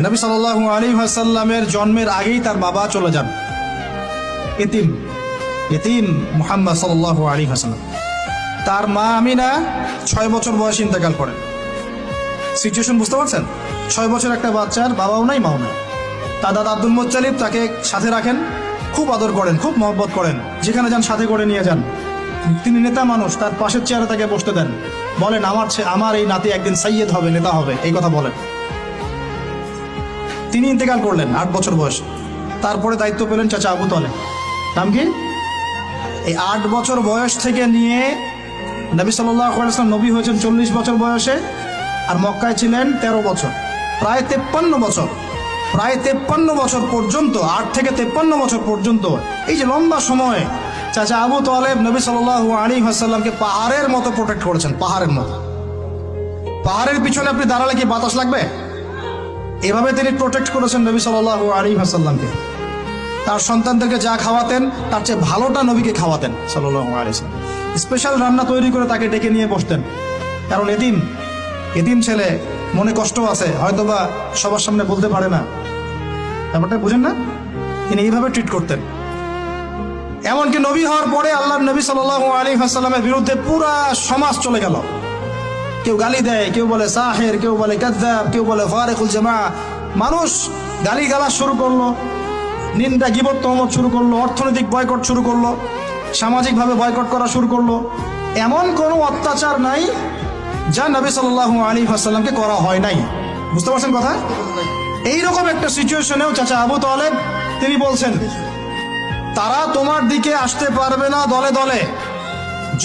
নবী সাল্লাল্লাহু আলাইহি ওয়াসাল্লামের জন্মের আগেই তার বাবা চলে যান, ইতিম মুহাম্মদ সাল্লাল্লাহু আলাইহি ওয়াসাল্লাম। তার মা আমিনা 6 বছর বয়সে ইন্তেকাল করেন। সিচুয়েশন বুঝতে পারছেন? 6 বছর একটা বাচ্চার বাবাও নাই মাও নাই। তার দাদা আব্দুল মুত্তালিব তাকে সাথে রাখেন, খুব আদর করেন, খুব মহব্বত করেন, যেখানে যান সাথে করে নিয়ে যান। তিনি নেতা মানুষ, তার পাশের চেয়ারে তাকে বসতে দেন, বলেন আমার এই নাতি একদিন সাইয়্যেদ হবে, নেতা হবে, এই কথা বলেন। তিনি ইন্তেকাল করলেন 8 বছর বয়সে। তারপরে দায়িত্ব পেলেন চাচা আবু তালেব। নাম কি? এই 8 বছর বয়স থেকে নিয়ে নবী সাল্লাল্লাহু আলাইহি ওয়াসাল্লাম নবী হয়েছেন 40 বছর বয়সে, আর মক্কায় ছিলেন 13 বছর, প্রায় 53 বছর। প্রায় 53 বছর পর্যন্ত, 8 থেকে 53 বছর পর্যন্ত, এই যে লম্বা সময় চাচা আবু তালেব নবী সাল্লাল্লাহু আলাইহি ওয়াসাল্লামকে পাহাড়ের মতো প্রোটেক্ট করেছেন, পাহাড়ের মতো। পাহাড়ের পিছনে আপনি দাঁড়ালে কি বাতাস লাগবে? এভাবে তিনি প্রোটেক্ট করেছেন নবী সাল্লাল্লাহু আলাইহি ওয়াসাল্লামকে। তার সন্তানদেরকে যা খাওয়াতেন তার চেয়ে ভালোটা নবীকে খাওয়াতেন সাল্লাল্লাহু আলাইহি ওয়াসাল্লাম। স্পেশাল রান্না তৈরি করে তাকে ডেকে নিয়ে বসতেন, কারণ এতিম ছেলে, মনে কষ্ট আছে, হয়তোবা সবার সামনে বলতে পারে না, ব্যাপারটা বুঝেন না? তিনি এইভাবে ট্রিট করতেন। এমনকি নবী হওয়ার পরে আল্লাহর নবী সাল্লাল্লাহু আলাইহি ওয়াসাল্লামের বিরুদ্ধে পুরা সমাজ চলে গেল। কেউ গালি দেয়, কেউ বলে সাহের, কেউ বলে কাযযাব, কেউ বলে ফারিকুল জামা। মানুষ গালিগালাজ শুরু করলো, নিন্দা গীবত তহমত শুরু করলো, অর্থনৈতিক বয়কট শুরু করলো, সামাজিকভাবে বয়কট করা শুরু করলো। এমন কোনো অত্যাচার নাই যা নবী সাল্লাল্লাহু আলাইহি ওয়াসাল্লামকে করা হয় নাই। বুঝতে পারছেন কথা? এইরকম একটা সিচুয়েশনেও চাচা আবু তালেব তিনি বলছেন, তারা তোমার দিকে আসতে পারবে না দলে দলে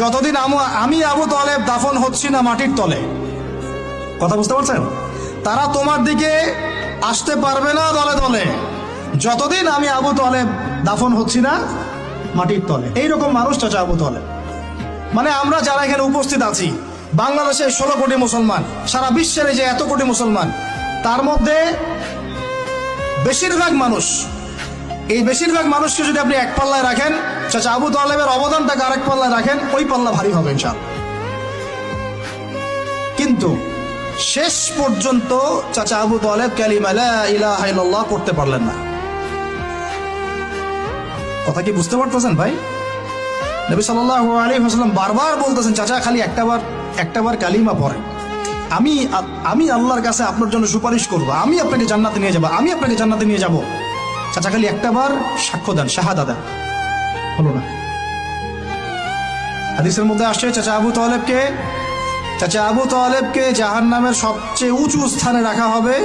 যতদিন আমি আবু তালেব দাফন হচ্ছি না মাটির তলে। কথা বুঝতে পারছেন? তারা তোমার দিকে আসতে পারবে না দলে দলে যতদিন আমি আবু তালেব দাফন হচ্ছি না মাটির তলে। এইরকম মানুষ চাচা আবু তালেব। মানে আমরা যারা এখানে উপস্থিত আছি, বাংলাদেশে 16 কোটি মুসলমান, সারা বিশ্বের যে এত কোটি মুসলমান, তার মধ্যে বেশিরভাগ মানুষ, এই বেশিরভাগ মানুষকে যদি আপনি এক পাল্লায় রাখেন, চাচা আবু তালেবের অবদানটাকে আরেক পাল্লায় রাখেন, ওই পাল্লা ভারী হবে ইনশাআল্লাহ। কিন্তু শেষ পর্যন্ত চাচা আবু তালেব কালিমা লা ইলাহা ইল্লাল্লাহ পড়তে পারলেন না। কথা কি বুঝতে পারতেছেন ভাই? নবী সাল্লাল্লাহু আলাইহি ওয়াসাল্লাম বারবার বলতেছেন, চাচা খালি একটাবার কালিমা পড়েন, আমি আল্লাহর কাছে আপনার জন্য সুপারিশ করব, আমি আপনাকে জান্নাতে নিয়ে যাব, আমি আপনাকে জান্নাতে নিয়ে যাব। চাচা খালি একটাবার সাক্ষ্য দেন, শাহাদা দেন, হলো না। হাদিসের মধ্যে আসছে চাচা আবু তালেবকে জাহান্নামের সবচেয়ে উঁচু স্থানে রাখা হবে